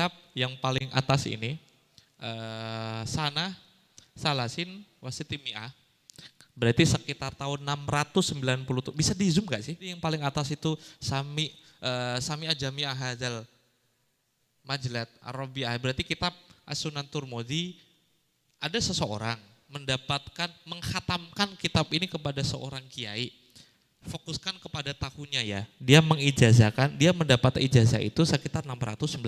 kitab yang paling atas ini, Sana Salasin Wasitimi'ah, berarti sekitar tahun 690 tuh. Bisa di zoom gak sih? Yang paling atas itu Sami Ajami'ah Hadzal Majlat Ar-Rabi'ah, berarti kitab As-Sunan Turmudi. Ada seseorang mendapatkan, mengkhatamkan kitab ini kepada seorang kiai. Fokuskan kepada tahunnya ya. Dia mengijazahkan, dia mendapat ijazah itu sekitar 697.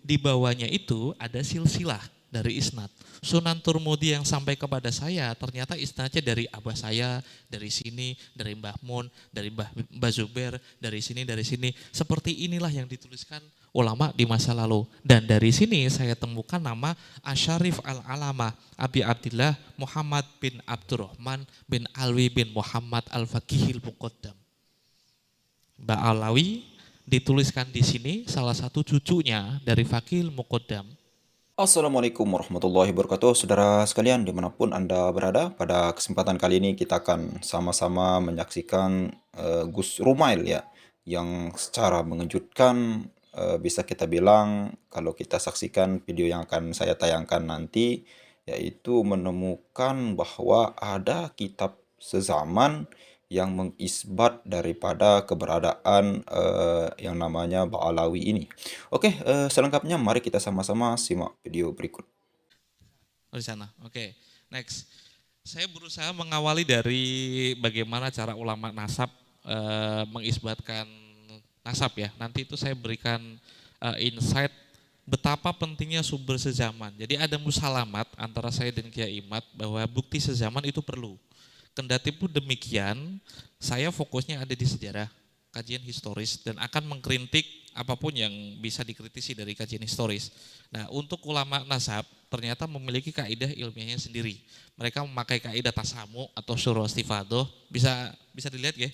Di bawahnya itu ada silsilah dari isnad. Sunan Turmudi yang sampai kepada saya ternyata isnadnya dari abah saya, dari sini, dari Mbah Mun, dari Mbah Zubair, dari sini, dari sini. Seperti inilah yang dituliskan ulama di masa lalu. Dan dari sini saya temukan nama Asyarif Al-Alamah Abi Abdillah Muhammad bin Abdurrahman bin Alwi bin Muhammad Al-Faqihil Muqaddam. Mbak Alawi dituliskan di sini salah satu cucunya dari Faqihil Muqaddam. Assalamualaikum warahmatullahi wabarakatuh, saudara sekalian dimanapun Anda berada. Pada kesempatan kali ini kita akan sama-sama menyaksikan Gus Rumail ya, yang secara mengejutkan bisa kita bilang kalau kita saksikan video yang akan saya tayangkan nanti, yaitu menemukan bahwa ada kitab sezaman yang mengisbat daripada keberadaan yang namanya Ba'alawi ini. Oke, selengkapnya mari kita sama-sama simak video berikut. Oh, di sana. Oke. Next. Saya berusaha mengawali dari bagaimana cara ulama nasab mengisbatkan nasab ya. Nanti itu saya berikan insight betapa pentingnya sumber sezaman. Jadi ada musalamat antara saya dan Kiai Imad bahwa bukti sezaman itu perlu. Kendati pun demikian, saya fokusnya ada di sejarah, kajian historis, dan akan mengkritik apapun yang bisa dikritisi dari kajian historis. Nah, untuk ulama nasab ternyata memiliki kaidah ilmiahnya sendiri. Mereka memakai kaidah tasamu atau syura istifadoh, bisa dilihat ya.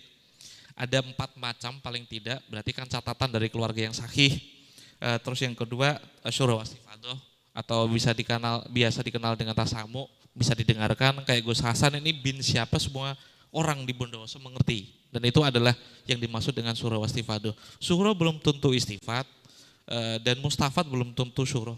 Ada 4 macam paling tidak, berarti kan catatan dari keluarga yang sahih. Terus yang kedua syura istifadoh atau biasa dikenal dengan tasamu, bisa didengarkan kayak Gus Hasan ini bin siapa semua orang di Bondowoso mengerti. Dan itu adalah yang dimaksud dengan surah wastifado. Surah belum tentu istifat dan mustafat belum tentu surah.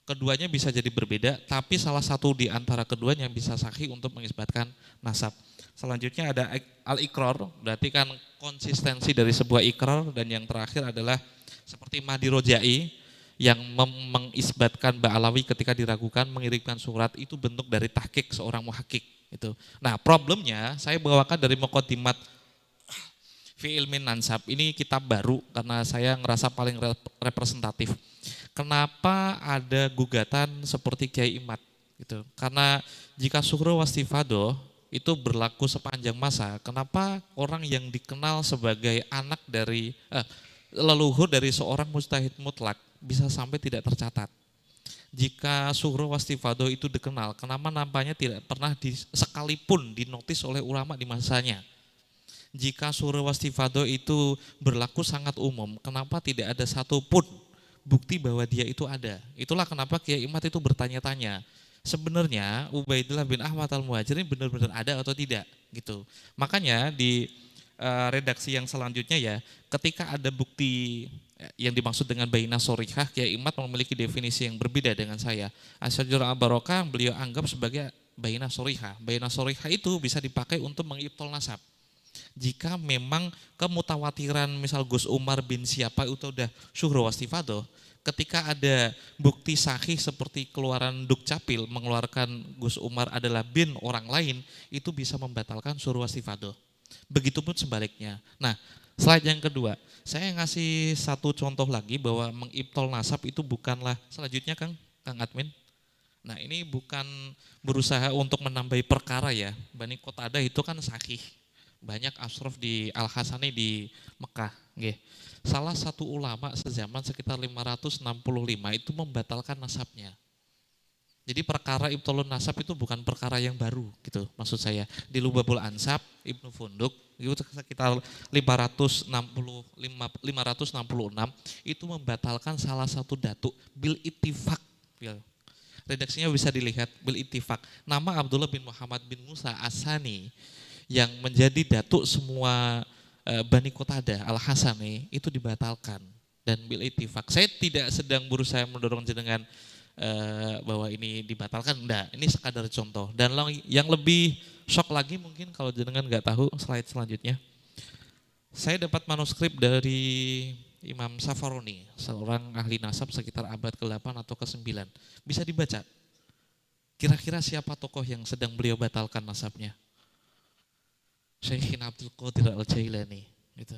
Keduanya bisa jadi berbeda, tapi salah satu di antara keduanya yang bisa sahih untuk mengisbatkan nasab. Selanjutnya ada al-iqrar, berarti kan konsistensi dari sebuah ikrar, dan yang terakhir adalah seperti Mahdi Rojai yang mengisbatkan Ba'alawi ketika diragukan mengirimkan surat, itu bentuk dari tahqiq seorang muhakkik itu. Nah, problemnya saya bawakan dari Muqaddimat fi ilmin nansab. Ini kitab baru karena saya ngerasa paling representatif. Kenapa ada gugatan seperti Kiai Imad gitu? Karena jika suhro wastifado itu berlaku sepanjang masa, kenapa orang yang dikenal sebagai anak dari leluhur dari seorang mujtahid mutlak bisa sampai tidak tercatat? Jika suhro wastifado itu dikenal, kenapa nampaknya tidak pernah sekalipun dinotis oleh ulama di masanya? Jika suhro wastifado itu berlaku sangat umum, kenapa tidak ada satupun bukti bahwa dia itu ada? Itulah kenapa Kiai Imad itu bertanya-tanya, sebenarnya Ubaidillah bin Ahmad al-Muhajir ini benar-benar ada atau tidak gitu. Makanya di redaksi yang selanjutnya ya, ketika ada bukti yang dimaksud dengan baina sorihah, Kiai Imad memiliki definisi yang berbeda dengan saya. Asy-Syajarah Al-Barokah beliau anggap sebagai baina sorihah. Baina sorihah itu bisa dipakai untuk mengibtol nasab. Jika memang kemutawatiran misal Gus Umar bin siapa itu udah syuhro wastifado, ketika ada bukti sahih seperti keluaran Dukcapil mengeluarkan Gus Umar adalah bin orang lain, itu bisa membatalkan syuhro wastifado. Begitupun sebaliknya. Nah, slide yang kedua, saya ngasih satu contoh lagi bahwa mengibtol nasab itu bukanlah selanjutnya Kang Admin. Nah, ini bukan berusaha untuk menambahi perkara ya. Bani Qatadah itu kan sahih. Banyak asrof di Al-Hasani di Mekah. Salah satu ulama sezaman sekitar 565 itu membatalkan nasabnya. Jadi perkara ibtolun nasab itu bukan perkara yang baru gitu maksud saya. Di Lubabul Ansab, Ibnu Funduk itu sekitar 566 itu membatalkan salah satu datuk bil ittifaq. Redaksinya bisa dilihat bil ittifaq. Nama Abdullah bin Muhammad bin Musa As-Sani yang menjadi datuk semua Bani Qatadah Al-Hasani itu dibatalkan. dan bil ittifaq. Saya tidak sedang berusaha mendorong jenengan bahwa ini dibatalkan, enggak. Ini sekadar contoh. Dan yang lebih shock lagi mungkin kalau jenengan nggak tahu, slide selanjutnya. Saya dapat manuskrip dari Imam Safaroni, seorang ahli nasab sekitar abad ke-8 atau ke-9. Bisa dibaca. Kira-kira siapa tokoh yang sedang beliau batalkan nasabnya? Syekh Abdul Qadir Al-Jailani. Gitu.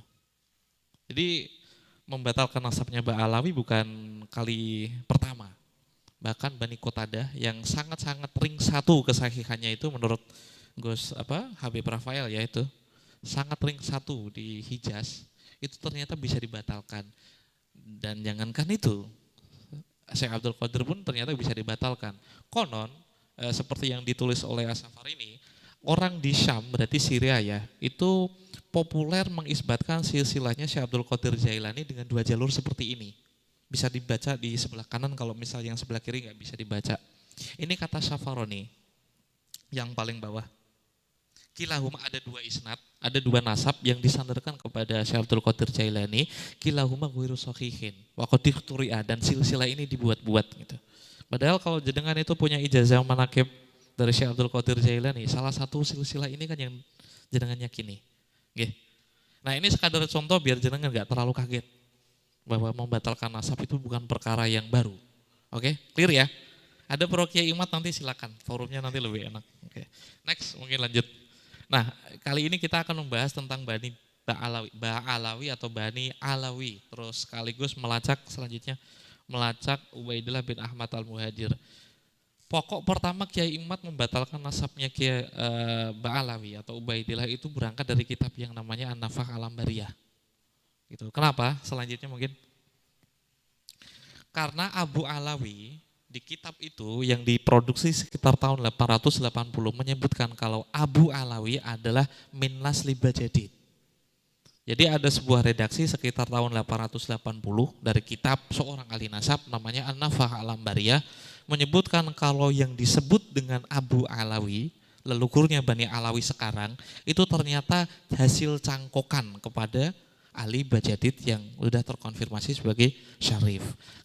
Jadi membatalkan nasabnya Ba'alawi bukan kali pertama. Bahkan Bani Qatadah yang sangat-sangat ring satu kesahihannya itu menurut Habib Rafael ya itu. Sangat ring satu di Hijaz, itu ternyata bisa dibatalkan. Dan jangankan itu, Syekh Abdul Qadir pun ternyata bisa dibatalkan. Konon, seperti yang ditulis oleh As-Safar ini, orang di Syam, berarti Syria ya, itu populer mengisbatkan silsilahnya Syekh Abdul Qadir Jailani dengan 2 jalur seperti ini. Bisa dibaca di sebelah kanan, kalau misal yang sebelah kiri nggak bisa dibaca. Ini kata Safaroni, yang paling bawah. Kilahuma ada 2 isnad, ada 2 nasab yang disandarkan kepada Syekh Abdul Qadir Jailani. Kilahuma ghairu shahihin wa qad turi'a, dan silsilah ini dibuat-buat gitu. Padahal kalau jenengan itu punya ijazah manaqib dari Syekh Abdul Qadir Jailani, salah satu silsilah ini kan yang jenengan yakini. Nggih. Nah, ini sekadar contoh biar jenengan enggak terlalu kaget bahwa membatalkan nasab itu bukan perkara yang baru. Oke, clear ya? Ada pro Kiai Imat nanti silakan, forumnya nanti lebih enak. Oke. Next, mungkin lanjut. Nah, kali ini kita akan membahas tentang Bani Ba'alawi atau Bani Alawi. Terus sekaligus selanjutnya melacak Ubaidillah bin Ahmad al-Muhajir. Pokok pertama Kiai Imat membatalkan nasabnya Kiai Ba'alawi atau Ubaidillah itu berangkat dari kitab yang namanya An-Nafah al-Ambariyah. Gitu. Kenapa? Selanjutnya mungkin karena Abu Alawi di kitab itu yang diproduksi sekitar tahun 880 menyebutkan kalau Abu Alawi adalah min nasli Bajadid. Jadi ada sebuah redaksi sekitar tahun 880 dari kitab seorang ahli nasab namanya An-Nafah al-Ambariyah menyebutkan kalau yang disebut dengan Abu Alawi, leluhurnya Bani Alawi sekarang, itu ternyata hasil cangkokan kepada ahli Bajadid yang sudah terkonfirmasi sebagai syarif.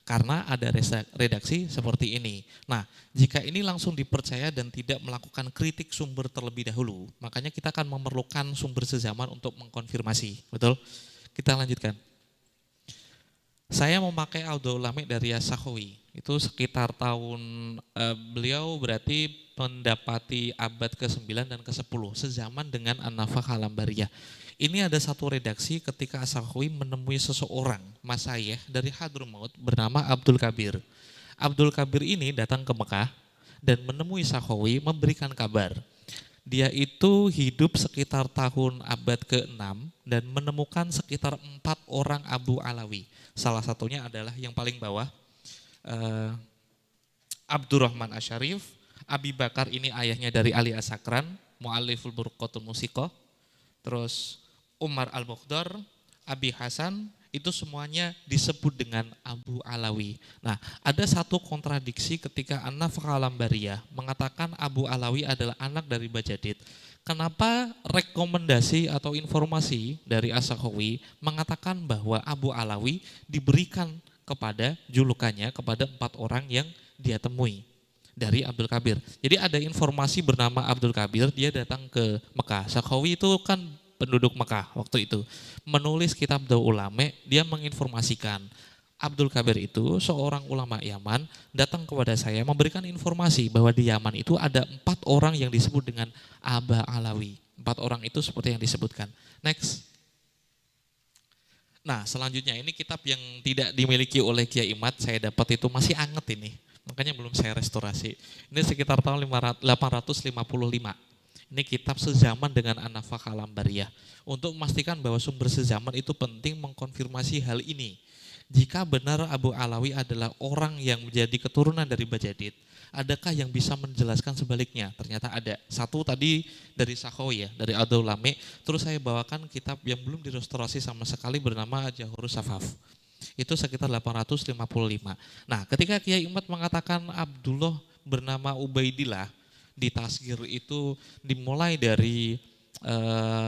Karena ada redaksi seperti ini. Nah, jika ini langsung dipercaya dan tidak melakukan kritik sumber terlebih dahulu, makanya kita akan memerlukan sumber sezaman untuk mengkonfirmasi. Betul? Kita lanjutkan. Saya memakai audio ulama dari As-Sakhawi. Itu sekitar tahun beliau berarti mendapati abad ke-9 dan ke-10, sezaman dengan An-Nafah al-Ambariyah. Ini ada satu redaksi ketika As-Sakhawi menemui seseorang masyayikh dari Hadramaut bernama Abdul Kabir. Abdul Kabir ini datang ke Mekah dan menemui Sakhawi memberikan kabar. Dia itu hidup sekitar tahun abad ke-6 dan menemukan sekitar 4 orang Abu Alawi. Salah satunya adalah yang paling bawah, Abdurrahman Asyarif, Abi Bakar ini ayahnya dari Ali As-Sakran, Mu'alliful Burqatul Musiqah, terus Umar Al-Mukhdar, Abi Hasan, itu semuanya disebut dengan Abu Alawi. Nah, ada satu kontradiksi ketika An-Nafah al-Ambariyah mengatakan Abu Alawi adalah anak dari Bajadid. Kenapa rekomendasi atau informasi dari As-Sakhawi mengatakan bahwa Abu Alawi diberikan kepada julukannya kepada 4 orang yang dia temui dari Abdul Kabir. Jadi ada informasi bernama Abdul Kabir, dia datang ke Mekah. Sakhawi itu kan penduduk Mekah waktu itu, menulis kitab Daul Ulama, dia menginformasikan Abdul Kabir itu seorang ulama Yaman datang kepada saya memberikan informasi bahwa di Yaman itu ada 4 orang yang disebut dengan Aba Alawi. 4 orang itu seperti yang disebutkan. Next. Nah, selanjutnya ini kitab yang tidak dimiliki oleh Kiai Imat, saya dapat itu masih anget ini. Makanya belum saya restorasi. Ini sekitar tahun 855. Ini kitab sezaman dengan An-Nafah al-Ambariyah. Untuk memastikan bahwa sumber sezaman itu penting mengkonfirmasi hal ini. Jika benar Abu Alawi adalah orang yang menjadi keturunan dari Bajadid, adakah yang bisa menjelaskan sebaliknya? Ternyata ada. Satu tadi dari Sakhawi ya, dari Ad-Daul Ulama. Terus saya bawakan kitab yang belum direstorasi sama sekali bernama Jahurus Safaf. Itu sekitar 855. Nah, ketika Kiai Imat mengatakan Abdullah bernama Ubaidillah, di Tasgir itu dimulai dari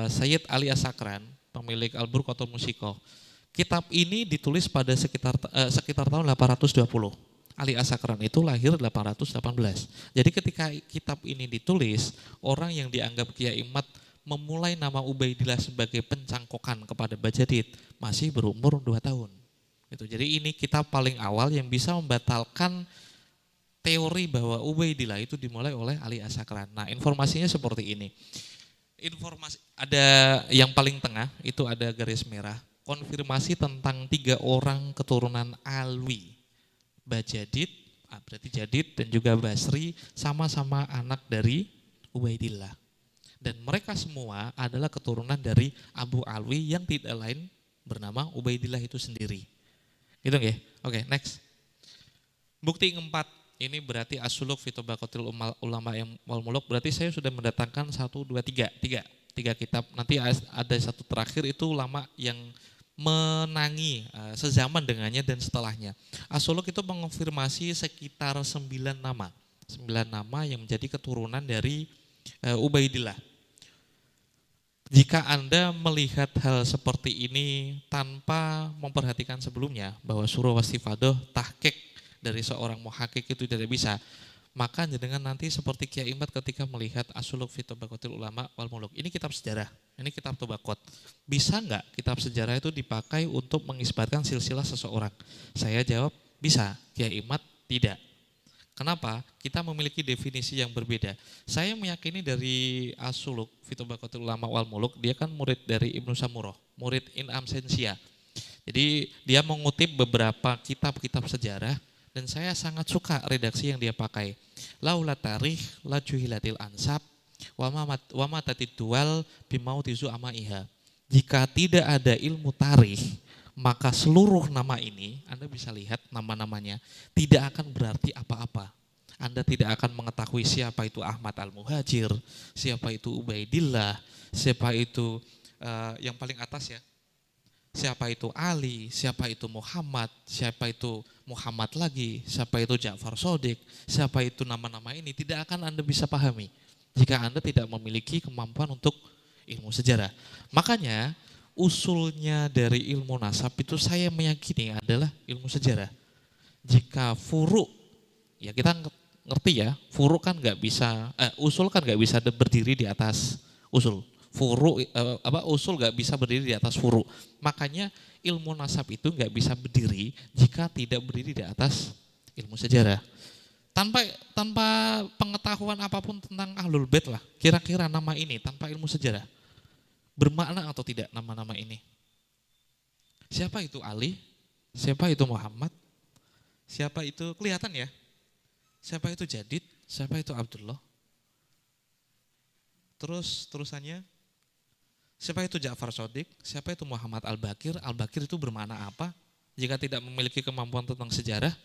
Sayyid Ali As-Sakran, pemilik Al-Burqatul Musiqah. Kitab ini ditulis pada sekitar tahun 820. Ali As-Sakran itu lahir 818. Jadi ketika kitab ini ditulis, orang yang dianggap Kiai Imad memulai nama Ubaidillah sebagai pencangkokan kepada Bajadid masih berumur 2 tahun. Itu. Jadi ini kitab paling awal yang bisa membatalkan teori bahwa Ubaidillah itu dimulai oleh Ali As-Sakran. Nah, informasinya seperti ini. Informasi ada yang paling tengah itu ada garis merah. Konfirmasi tentang 3 orang keturunan Alwi. Bajadid, berarti Jadid dan juga Basri sama-sama anak dari Ubaidillah. Dan mereka semua adalah keturunan dari Abu Alwi yang tidak lain bernama Ubaidillah itu sendiri. Gitu nggih? Oke, next. Bukti keempat, ini berarti asuluk fitobaqatil ulama yang wal muluk, berarti saya sudah mendatangkan 1, 2, 3 kitab. Nanti ada satu terakhir itu ulama yang menangi sezaman dengannya dan setelahnya. Asuluk itu mengonfirmasi sekitar 9 nama. 9 nama yang menjadi keturunan dari Ubaidillah. Jika Anda melihat hal seperti ini tanpa memperhatikan sebelumnya bahwa surah wastifadoh tahqiq dari seorang muhakik itu tidak bisa, maka dengan nanti seperti Kiai Imad ketika melihat asuluk fi tabaqatil ulama wal muluk. Ini kitab sejarah, ini kitab tobakot. Bisa enggak kitab sejarah itu dipakai untuk mengisbatkan silsilah seseorang? Saya jawab bisa, Kiai Imad tidak. Kenapa? Kita memiliki definisi yang berbeda. Saya meyakini dari asuluk fi tabaqatil ulama wal muluk, dia kan murid dari Ibnu Samurah, murid in absentia. Jadi dia mengutip beberapa kitab-kitab sejarah. Dan saya sangat suka redaksi yang dia pakai. Laula tarikh la juhilatil ansab wa ma tatiddual bimautizu amaiha. Jika tidak ada ilmu tarikh, maka seluruh nama ini, Anda bisa lihat nama-namanya, tidak akan berarti apa-apa. Anda tidak akan mengetahui siapa itu Ahmad Al-Muhajir, siapa itu Ubaidillah, siapa itu yang paling atas ya. Siapa itu Ali, siapa itu Muhammad, siapa itu Muhammad lagi, siapa itu Ja'far Shadiq, siapa itu nama-nama ini tidak akan Anda bisa pahami jika Anda tidak memiliki kemampuan untuk ilmu sejarah. Makanya usulnya dari ilmu nasab itu saya meyakini adalah ilmu sejarah. Jika furu, ya kita ngerti ya, furu kan nggak bisa, usul kan nggak bisa berdiri di atas usul. Usul nggak bisa berdiri di atas furu. Makanya ilmu nasab itu nggak bisa berdiri jika tidak berdiri di atas ilmu sejarah. Tanpa pengetahuan apapun tentang Ahlul Bait lah, kira-kira nama ini tanpa ilmu sejarah bermakna atau tidak nama-nama ini? Siapa itu Ali? Siapa itu Muhammad? Siapa itu, kelihatan ya? Siapa itu Jadid? Siapa itu Abdullah? Terusannya, siapa itu Ja'far Shadiq? Siapa itu Muhammad Al-Bakir? Al-Bakir itu bermakna apa? Jika tidak memiliki kemampuan tentang sejarah,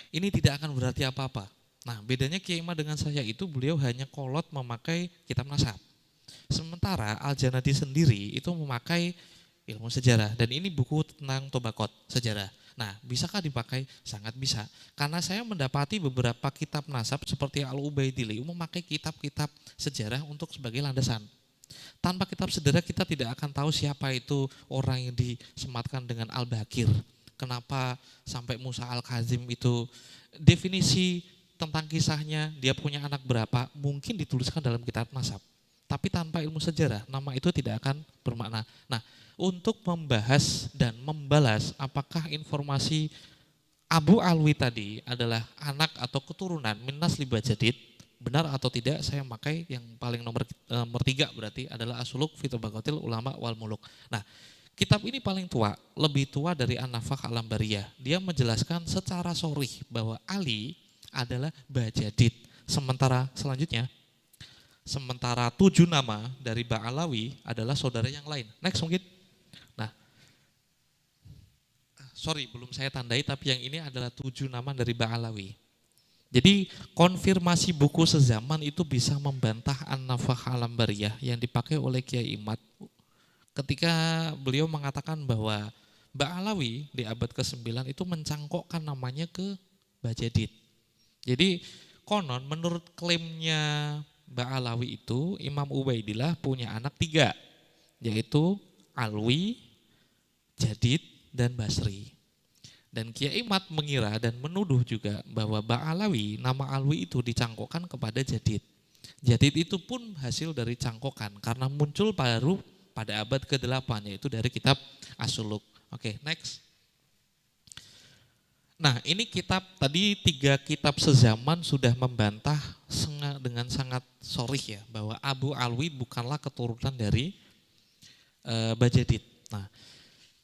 ini tidak akan berarti apa-apa. Nah, bedanya Kiai Imad dengan saya itu beliau hanya kolot memakai kitab nasab. Sementara Al-Janadi sendiri itu memakai ilmu sejarah. Dan ini buku tentang tobakot, sejarah. Nah, bisakah dipakai? Sangat bisa. Karena saya mendapati beberapa kitab nasab seperti Al-Ubaidili memakai kitab-kitab sejarah untuk sebagai landasan. Tanpa kitab sejarah kita tidak akan tahu siapa itu orang yang disematkan dengan Al-Bakir. Kenapa sampai Musa Al-Kazim itu definisi tentang kisahnya, dia punya anak berapa, mungkin dituliskan dalam kitab nasab. Tapi tanpa ilmu sejarah, nama itu tidak akan bermakna. Nah, untuk membahas dan membalas apakah informasi Abu Alwi tadi adalah anak atau keturunan min nasli Bajadid, benar atau tidak, saya pakai yang paling nomor 3 berarti adalah Asuluk fi Tabaqatil Ulama wal Muluk. Nah, kitab ini paling tua, lebih tua dari An-Nafakh Al-Ambariyah. Dia menjelaskan secara sharih bahwa Ali adalah Bajadid. Sementara 7 nama dari Ba'alawi adalah saudara yang lain. Next mungkin. Nah, belum saya tandai, tapi yang ini adalah 7 nama dari Ba'alawi. Jadi konfirmasi buku sezaman itu bisa membantah An-Nafakh Al-Ambariyah yang dipakai oleh Kiai Imad ketika beliau mengatakan bahwa Ba'alawi di abad ke-9 itu mencangkokkan namanya ke Bajadid. Jadi konon menurut klaimnya Ba'alawi itu Imam Ubaidillah punya anak 3, yaitu Alwi, Jadid dan Basri. Dan Kiai Mat mengira dan menuduh juga bahwa Ba'alawi, nama Alwi itu dicangkokkan kepada Jadid. Jadid itu pun hasil dari cangkokan karena muncul baru pada abad ke-8 yaitu dari kitab As-Suluk. Oke, next. Nah, ini kitab tadi 3 kitab sezaman sudah membantah dengan sangat sorih ya bahwa Abu Alwi bukanlah keturunan dari Bajadid. Nah,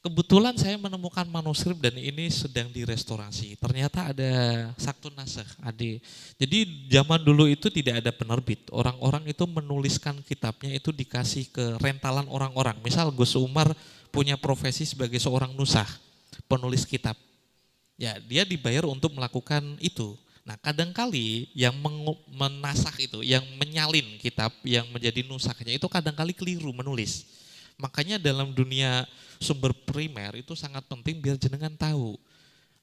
kebetulan saya menemukan manuskrip dan ini sedang direstorasi. Ternyata ada saktun nasakh, ade. Jadi zaman dulu itu tidak ada penerbit. Orang-orang itu menuliskan kitabnya itu dikasih ke rentalan orang-orang. Misal Gus Umar punya profesi sebagai seorang nusakh, penulis kitab. Ya, dia dibayar untuk melakukan itu. Nah, kadangkali yang menasakh itu, yang menyalin kitab, yang menjadi nusakhnya itu kadangkali keliru menulis. Makanya dalam dunia sumber primer itu sangat penting biar jenengan tahu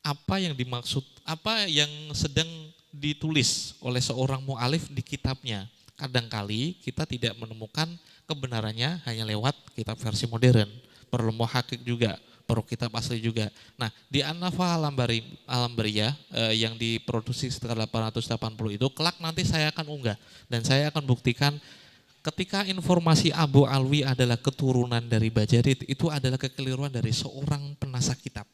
apa yang dimaksud, apa yang sedang ditulis oleh seorang mu'alif di kitabnya. Kadangkali kita tidak menemukan kebenarannya hanya lewat kitab versi modern. Perlu muhakik juga, perlu kitab asli juga. Nah, di An-Nafa Al-Ambariyah yang diproduksi sekitar 880 itu, kelak nanti saya akan unggah dan saya akan buktikan ketika informasi Abu Alwi adalah keturunan dari Bajadid, itu adalah kekeliruan dari seorang penasak kitab.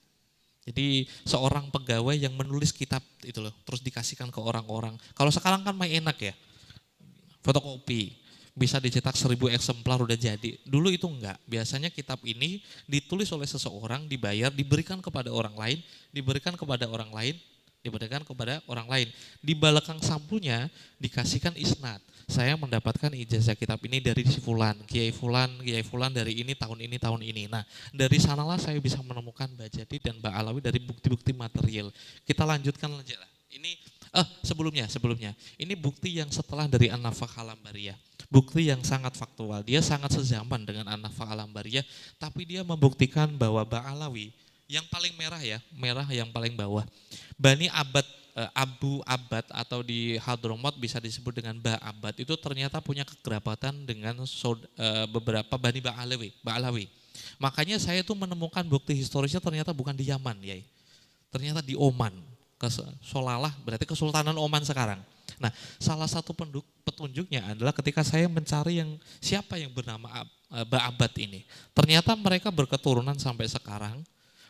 Jadi seorang pegawai yang menulis kitab itu loh, terus dikasihkan ke orang-orang. Kalau sekarang kan main enak ya, fotokopi, bisa dicetak 1000 eksemplar udah jadi. Dulu itu enggak, biasanya kitab ini ditulis oleh seseorang, dibayar, diberikan kepada orang lain, diberikan kepada orang lain, diberikan kepada orang lain. Di belakang sampulnya dikasihkan isnad. Saya mendapatkan ijazah kitab ini dari si Fulan, Kiai Fulan dari ini, tahun ini. Nah, dari sanalah saya bisa menemukan Bajadid dan Ba'alawi dari bukti-bukti material. Kita lanjutkan aja lah. Ini sebelumnya. Ini bukti yang setelah dari An-Nafakh Al-Ambariyah. Bukti yang sangat faktual. Dia sangat sezaman dengan An-Nafakh Al-Ambariyah, tapi dia membuktikan bahwa Ba'alawi yang paling merah ya, merah yang paling bawah. Bani Abad, Abu Abad atau di Hadramut bisa disebut dengan Ba'abad itu ternyata punya kekerabatan dengan beberapa Bani Ba'alawi. Makanya saya tuh menemukan bukti historisnya ternyata bukan di Yaman, ya. Ternyata di Oman. Solalah berarti Kesultanan Oman sekarang. Nah, salah satu petunjuknya adalah ketika saya mencari siapa yang bernama Ba'abad ini. Ternyata mereka berketurunan sampai sekarang,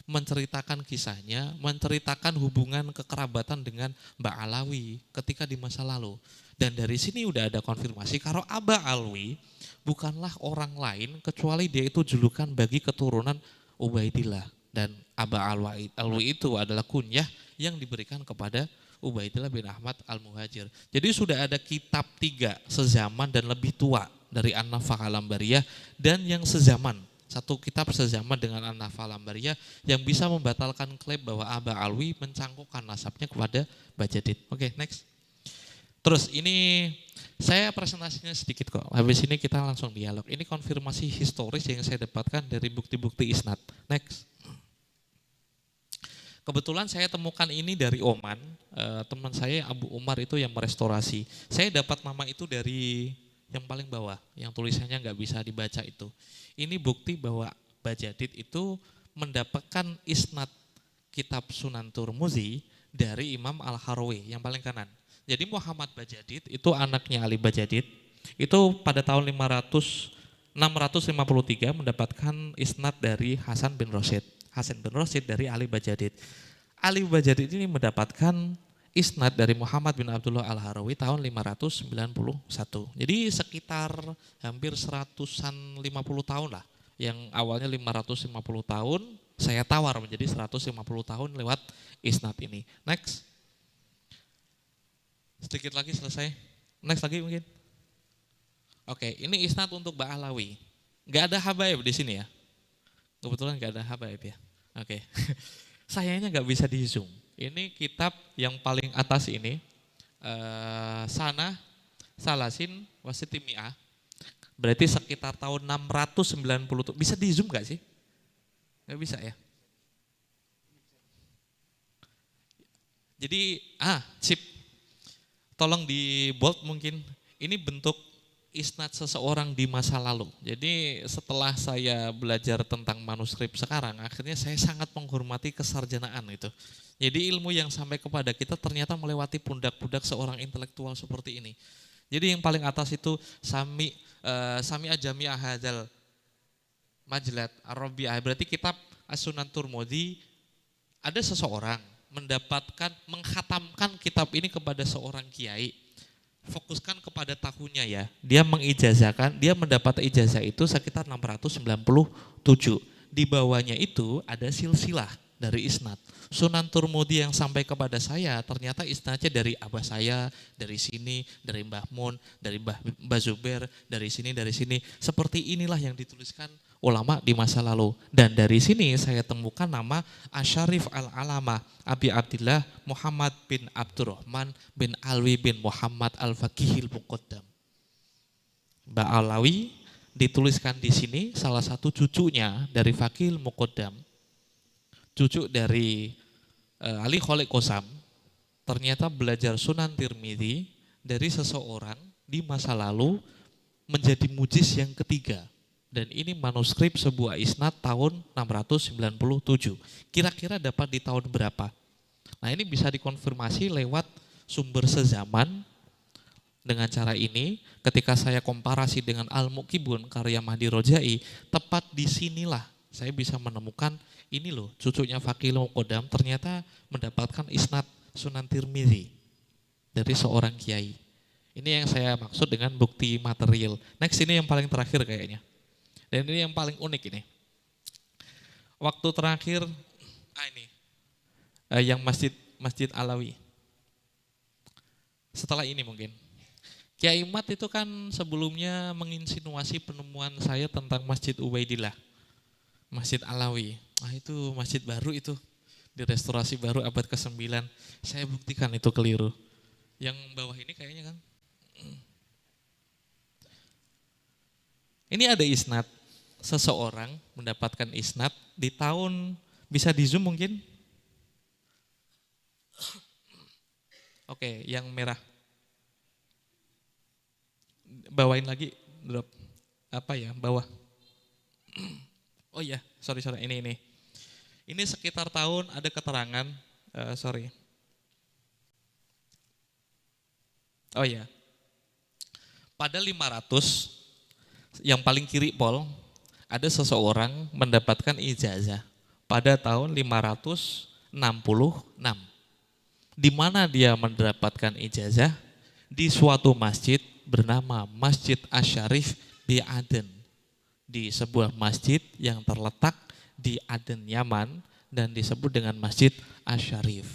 menceritakan kisahnya, menceritakan hubungan kekerabatan dengan Ba'alawi ketika di masa lalu. Dan dari sini udah ada konfirmasi kalau Aba Alwi bukanlah orang lain kecuali dia itu julukan bagi keturunan Ubaidillah. Dan Aba Alwi itu adalah kunyah yang diberikan kepada Ubaidillah bin Ahmad Al-Muhajir. Jadi sudah ada kitab 3 sezaman dan lebih tua dari An-Nafakh Al-Ambariyah dan yang sezaman. Satu kitab sezaman dengan An-Nafakh Al-Ambariyah yang bisa membatalkan klaim bahwa Aba Alwi mencangkokkan nasabnya kepada Bajadid. Oke, next. Terus ini saya presentasinya sedikit kok. Habis ini kita langsung dialog. Ini konfirmasi historis yang saya dapatkan dari bukti-bukti isnad. Next. Kebetulan saya temukan ini dari Oman, teman saya Abu Umar itu yang merestorasi. Saya dapat nama itu dari yang paling bawah, yang tulisannya nggak bisa dibaca itu. Ini bukti bahwa Bajadid itu mendapatkan isnad kitab Sunan Turmuzi dari Imam Al-Harawi yang paling kanan. Jadi Muhammad Bajadid itu anaknya Ali Bajadid, itu pada tahun 653 mendapatkan isnad dari Hasan bin Rosyid dari Ali Bajadid. Ali Bajadid ini mendapatkan isnad dari Muhammad bin Abdullah Al-Harawi tahun 591. Jadi sekitar hampir 150 tahun lah. Yang awalnya 550 tahun, saya tawar menjadi 150 tahun lewat isnad ini. Next. Sedikit lagi selesai. Next lagi mungkin. Oke, ini isnad untuk Ba'alawi. Gak ada habaib di sini ya. Kebetulan gak ada habaib ya. Oke. Sayangnya gak bisa di zoom. Ini kitab yang paling atas ini. Sana Salasin Wasitimi'ah. Berarti sekitar tahun 690. Bisa di zoom gak sih? Gak bisa ya. Jadi, chip. Tolong di bold mungkin. Ini bentuk isnad seseorang di masa lalu. Jadi setelah saya belajar tentang manuskrip sekarang, akhirnya saya sangat menghormati kesarjanaan itu. Jadi ilmu yang sampai kepada kita ternyata melewati pundak-pundak seorang intelektual seperti ini. Jadi yang paling atas itu Sami Ajami Ahadzal Majlat Ar-Rabi'ah, berarti kitab As-Sunan Turmudi. Ada seseorang mengkhatamkan kitab ini kepada seorang kiai. Fokuskan kepada tahunnya ya. Dia mengijazahkan, dia mendapat ijazah itu sekitar 697. Di bawahnya itu ada silsilah dari isnad. Sunan Turmudi yang sampai kepada saya ternyata isnadnya dari abah saya, dari sini, dari Mbah Mun, dari Mbah Zubair, dari sini, dari sini. Seperti inilah yang dituliskan ulama di masa lalu. Dan dari sini saya temukan nama Asyarif Al-Alama Abi Abdillah Muhammad bin Abdurrahman bin Alwi bin Muhammad Al-Faqihil Muqaddam. Mbak Alawi dituliskan di sini salah satu cucunya dari Faqihil Muqaddam. Cucu dari Ali Kholek Kosam ternyata belajar Sunan Tirmidzi dari seseorang di masa lalu menjadi mujiz yang ketiga. Dan ini manuskrip sebuah isnad tahun 697. Kira-kira dapat di tahun berapa? Nah ini bisa dikonfirmasi lewat sumber sezaman. Dengan cara ini ketika saya komparasi dengan Al-Muqibun karya Mahdi Rojai, tepat disinilah saya bisa menemukan ini loh cucunya Faqihil Muqaddam ternyata mendapatkan isnad Sunan Tirmidzi dari seorang kiai. Ini yang saya maksud dengan bukti material. Next ini yang paling terakhir kayaknya. Dan ini yang paling unik ini. Waktu terakhir, ini yang Masjid Alawi. Setelah ini mungkin. Kiai Mat itu kan sebelumnya menginsinuasi penemuan saya tentang Masjid Ubaidillah. Masjid Alawi. Nah itu masjid baru itu. Direstorasi baru abad ke-9. Saya buktikan itu keliru. Yang bawah ini kayaknya kan. Ini ada isnad. Seseorang mendapatkan isnad di tahun, bisa di zoom mungkin? Oke, yang merah. Bawain lagi, drop. Apa ya, bawah. Oh iya, sorry, ini. Ini sekitar tahun ada keterangan, sorry. Oh iya, pada 500, yang paling kiri Pol, ada seseorang mendapatkan ijazah pada tahun 566. Di mana dia mendapatkan ijazah? Di suatu masjid bernama Masjid Asy-Syarif bi Aden. Di sebuah masjid yang terletak di Aden, Yaman dan disebut dengan Masjid Asy-Syarif.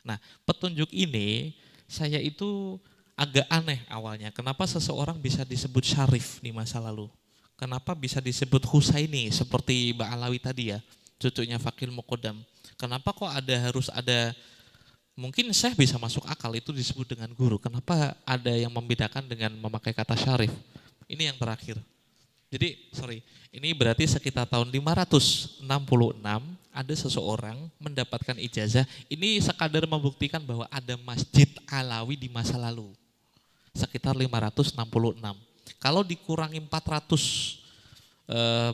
Nah, petunjuk ini saya itu agak aneh awalnya. Kenapa seseorang bisa disebut syarif di masa lalu? Kenapa bisa disebut Husaini seperti Mbak Alawi tadi ya, cucunya Faqihil Muqaddam. Kenapa kok harus ada, mungkin saya bisa masuk akal itu disebut dengan guru. Kenapa ada yang membedakan dengan memakai kata syarif? Ini yang terakhir. Jadi, ini berarti sekitar tahun 566 ada seseorang mendapatkan ijazah. Ini sekadar membuktikan bahwa ada Masjid Alawi di masa lalu. Sekitar 566. Kalau dikurangi 400,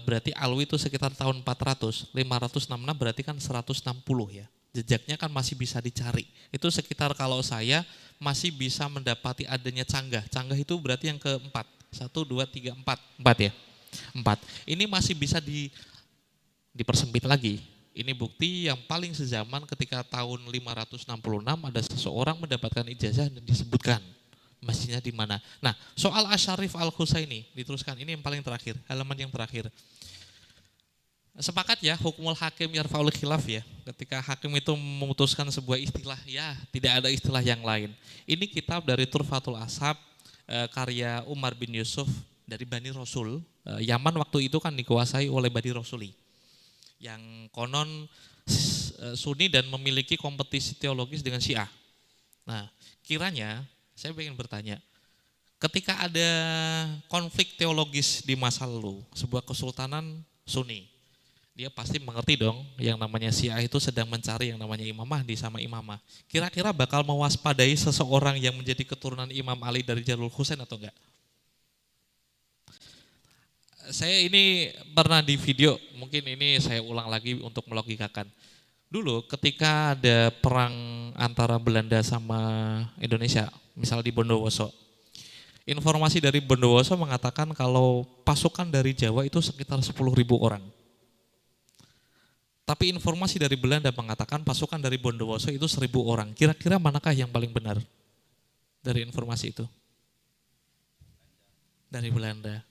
berarti Alwi itu sekitar tahun 400, 566 berarti kan 160 ya. Jejaknya kan masih bisa dicari. Itu sekitar kalau saya masih bisa mendapati adanya canggah. Canggah itu berarti yang keempat. 1, 2, 3, 4. 4 ya? 4. Ini masih bisa dipersempit lagi. Ini bukti yang paling sezaman ketika tahun 566 ada seseorang mendapatkan ijazah dan disebutkan masjidnya di mana. Nah, soal Asyarif Al-Husaini diteruskan, ini yang paling terakhir, halaman yang terakhir. Sepakat ya, hukumul hakim yarfa'ul khilaf ya. Ketika hakim itu memutuskan sebuah istilah, ya tidak ada istilah yang lain. Ini kitab dari Turfatul Ashab, karya Umar bin Yusuf dari Bani Rasul. Yaman waktu itu kan dikuasai oleh Bani Rasuli. Yang konon Sunni dan memiliki kompetisi teologis dengan Syiah. Nah, kiranya saya ingin bertanya, ketika ada konflik teologis di masa lalu, sebuah kesultanan Sunni, dia pasti mengerti dong yang namanya Syiah itu sedang mencari yang namanya Imam Mahdi sama Imamah. Kira-kira bakal mewaspadai seseorang yang menjadi keturunan Imam Ali dari Jalul Husain atau enggak? Saya ini pernah di video, mungkin ini saya ulang lagi untuk melogikakan. Dulu ketika ada perang antara Belanda sama Indonesia, misal di Bondowoso, informasi dari Bondowoso mengatakan kalau pasukan dari Jawa itu sekitar 10.000 orang. Tapi informasi dari Belanda mengatakan pasukan dari Bondowoso itu 1.000 orang. Kira-kira manakah yang paling benar dari informasi itu? Dari Belanda.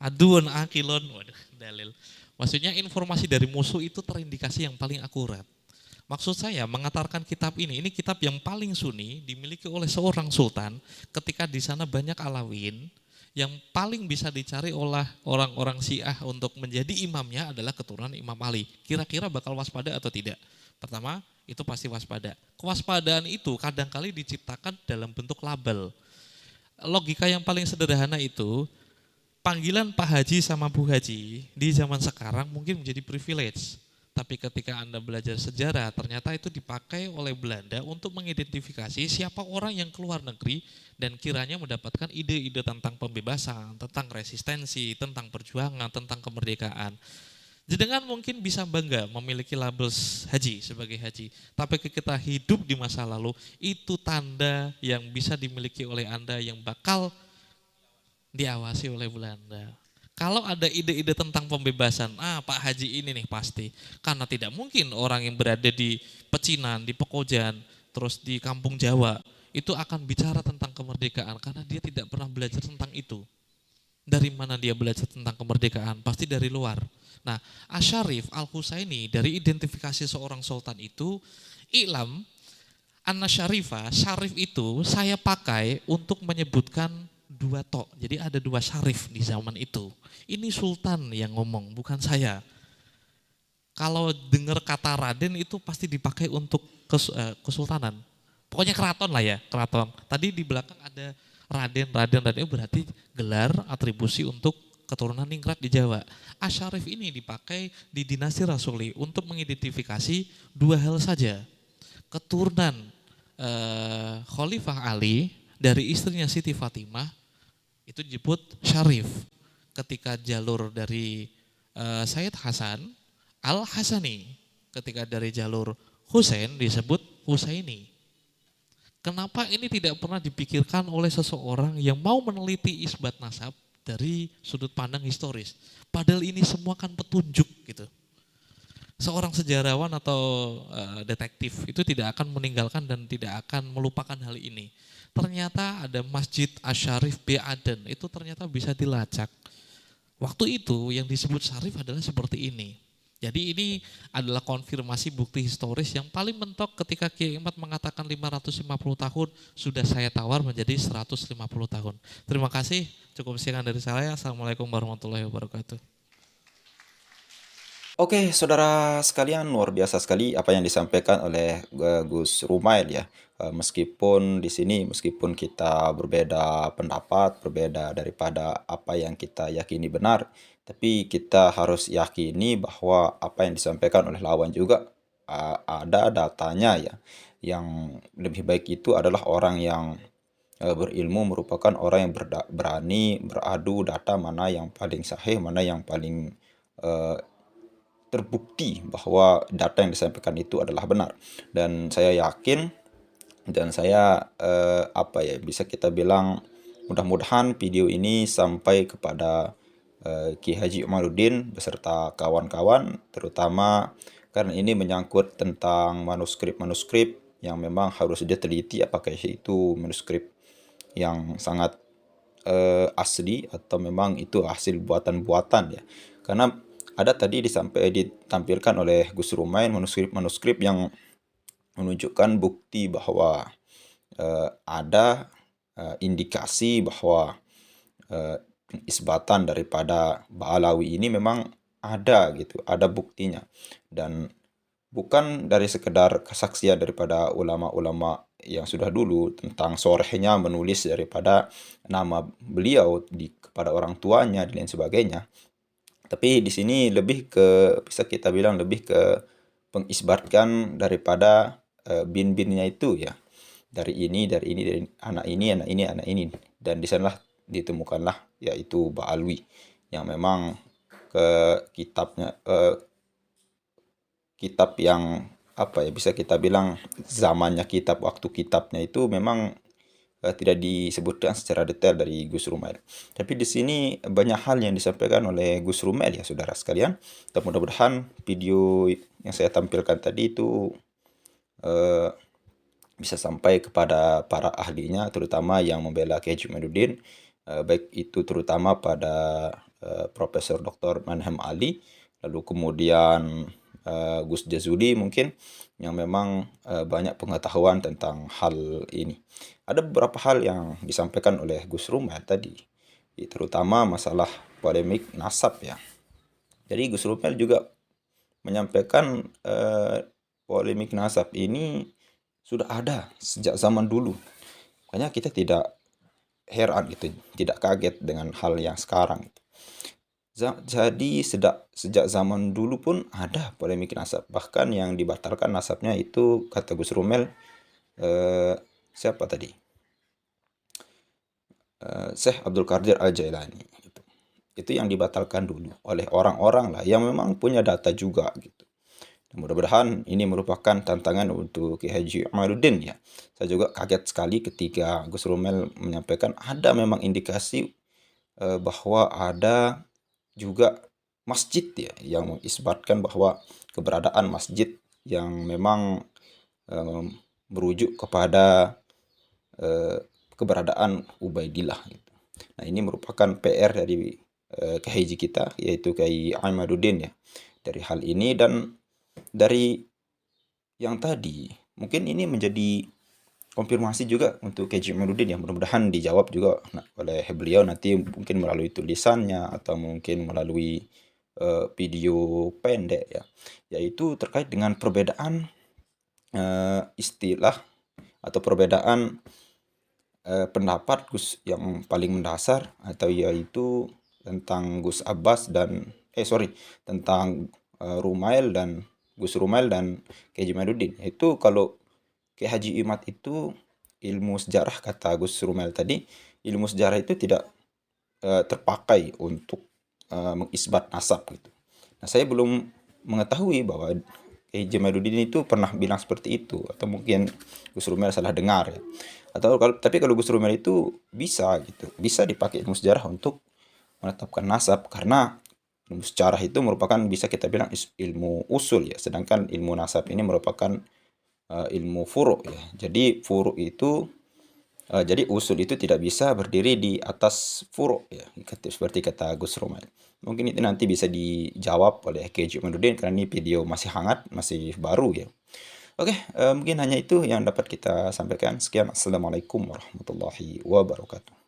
Aduan akilon, waduh dalil. Maksudnya informasi dari musuh itu terindikasi yang paling akurat. Maksud saya mengantarkan kitab ini kitab yang paling sunni dimiliki oleh seorang sultan ketika di sana banyak Alawin, yang paling bisa dicari oleh orang-orang Syiah untuk menjadi imamnya adalah keturunan Imam Ali. Kira-kira bakal waspada atau tidak? Pertama, itu pasti waspada. Kewaspadaan itu kadangkali diciptakan dalam bentuk label. Logika yang paling sederhana itu, panggilan Pak Haji sama Bu Haji di zaman sekarang mungkin menjadi privilege. Tapi ketika Anda belajar sejarah, ternyata itu dipakai oleh Belanda untuk mengidentifikasi siapa orang yang keluar negeri dan kiranya mendapatkan ide-ide tentang pembebasan, tentang resistensi, tentang perjuangan, tentang kemerdekaan. Jenengan mungkin bisa bangga memiliki label haji sebagai haji, tapi kita hidup di masa lalu, itu tanda yang bisa dimiliki oleh Anda yang bakal diawasi oleh Belanda. Kalau ada ide-ide tentang pembebasan, Pak Haji ini nih pasti. Karena tidak mungkin orang yang berada di Pecinan, di Pekojan, terus di Kampung Jawa, itu akan bicara tentang kemerdekaan karena dia tidak pernah belajar tentang itu. Dari mana dia belajar tentang kemerdekaan? Pasti dari luar. Nah, Asyarif Al-Husaini dari identifikasi seorang sultan itu, I'lam Anna Syarifah, syarif itu saya pakai untuk menyebutkan dua tok. Jadi ada dua syarif di zaman itu. Ini sultan yang ngomong, bukan saya. Kalau dengar kata Raden itu pasti dipakai untuk kesultanan. Pokoknya keraton lah ya, keraton. Tadi di belakang ada Raden itu berarti gelar atribusi untuk keturunan ningrat di Jawa. Asyarif ini dipakai di dinasti Rasuli untuk mengidentifikasi dua hal saja. Keturunan Khalifah Ali dari istrinya Siti Fatimah itu disebut syarif. Ketika jalur dari Sayyid Hasan Al-Hasani, ketika dari jalur Husain disebut Husaini. Kenapa ini tidak pernah dipikirkan oleh seseorang yang mau meneliti isbat nasab dari sudut pandang historis? Padahal ini semua kan petunjuk gitu. Seorang sejarawan atau detektif itu tidak akan meninggalkan dan tidak akan melupakan hal ini. Ternyata ada Masjid Asy-Syarif bi Aden, itu ternyata bisa dilacak. Waktu itu yang disebut syarif adalah seperti ini. Jadi ini adalah konfirmasi bukti historis yang paling mentok ketika Kiai Imad mengatakan 550 tahun, sudah saya tawar menjadi 150 tahun. Terima kasih, cukup sekian dari saya. Assalamualaikum warahmatullahi wabarakatuh. Oke, saudara sekalian, luar biasa sekali apa yang disampaikan oleh Gus Rumail ya. Meskipun di sini, meskipun kita berbeda pendapat, berbeda daripada apa yang kita yakini benar, tapi kita harus yakini bahwa apa yang disampaikan oleh lawan juga ada datanya ya. Yang lebih baik itu adalah orang yang berilmu, merupakan orang yang berani beradu data mana yang paling sahih, mana yang paling eh, terbukti bahwa data yang disampaikan itu adalah benar. Dan saya yakin dan saya bisa kita bilang mudah-mudahan video ini sampai kepada Ki Haji Umaruddin beserta kawan-kawan, terutama karena ini menyangkut tentang manuskrip-manuskrip yang memang harus diteliti apakah itu manuskrip yang sangat asli atau memang itu hasil buatan-buatan ya. Karena ada tadi ditampilkan oleh Gus Rumain manuskrip-manuskrip yang menunjukkan bukti bahwa ada indikasi bahwa isbatan daripada Ba'alawi ini memang ada gitu, ada buktinya. Dan bukan dari sekedar kesaksian daripada ulama-ulama yang sudah dulu tentang sorehnya menulis daripada nama beliau kepada orang tuanya dan lain sebagainya. Tapi di sini lebih ke bisa kita bilang lebih ke pengisbatkan daripada bin-binnya itu ya. Dari anak ini, anak ini, anak ini. Dan di sanalah ditemukanlah yaitu Ba'alwi yang memang ke kitabnya kitab yang apa ya, bisa kita bilang zamannya kitab, waktu kitabnya itu memang tidak disebutkan secara detail dari Gus Rumail. Tapi di sini banyak hal yang disampaikan oleh Gus Rumail ya saudara sekalian. Dan mudah-mudahan video yang saya tampilkan tadi itu eh, bisa sampai kepada para ahlinya, terutama yang membela Kiai Jumaluddin, baik itu terutama pada Profesor Dr. Manham Ali, lalu kemudian Gus Jazuli mungkin yang memang banyak pengetahuan tentang hal ini. Ada beberapa hal yang disampaikan oleh Gus Rumail tadi, terutama masalah polemik nasab ya. Jadi Gus Rumail juga menyampaikan polemik nasab ini sudah ada sejak zaman dulu. Makanya kita tidak heran gitu, tidak kaget dengan hal yang sekarang. Jadi sejak zaman dulu pun ada polemik nasab. Bahkan yang dibatalkan nasabnya itu kata Gus Rumel siapa tadi? Syekh Abdul Qadir Al-Jailani. Itu yang dibatalkan dulu oleh orang-orang lah yang memang punya data juga gitu. Mudah-mudahan ini merupakan tantangan untuk Ki Haji Amaluddin ya. Saya juga kaget sekali ketika Gus Rumel menyampaikan ada memang indikasi bahwa ada juga masjid ya yang mengisbatkan bahwa keberadaan masjid yang memang merujuk kepada keberadaan Ubaidillah gitu. Nah, ini merupakan PR dari Kiai Haji kita yaitu Kiai Amaluddin ya. Dari hal ini dan dari yang tadi mungkin ini menjadi konfirmasi juga untuk Kiai Jamaluddin ya, mudah-mudahan dijawab juga oleh beliau nanti mungkin melalui tulisannya atau mungkin melalui video pendek ya, yaitu terkait dengan perbedaan istilah atau perbedaan pendapat Gus yang paling mendasar atau yaitu tentang Gus Abbas dan tentang Rumail dan Gus Rumail dan Kiai Jamaluddin. Itu kalau Kiai Haji Imad itu ilmu sejarah kata Gus Rumail tadi, ilmu sejarah itu tidak terpakai untuk mengisbat nasab gitu. Nah, saya belum mengetahui bahwa Kiai Jamaluddin itu pernah bilang seperti itu atau mungkin Gus Rumail salah dengar ya. Tapi kalau Gus Rumail itu bisa gitu, bisa dipakai ilmu sejarah untuk menetapkan nasab karena ilmu sejarah itu merupakan bisa kita bilang ilmu usul ya, sedangkan ilmu nasab ini merupakan ilmu furu ya. Jadi furu itu jadi usul itu tidak bisa berdiri di atas furu ya, seperti kata Gus Rumail. Mungkin itu nanti bisa dijawab oleh Kiai Jamaluddin karena ini video masih hangat, masih baru ya. Oke, mungkin hanya itu yang dapat kita sampaikan. Sekian, assalamualaikum warahmatullahi wabarakatuh.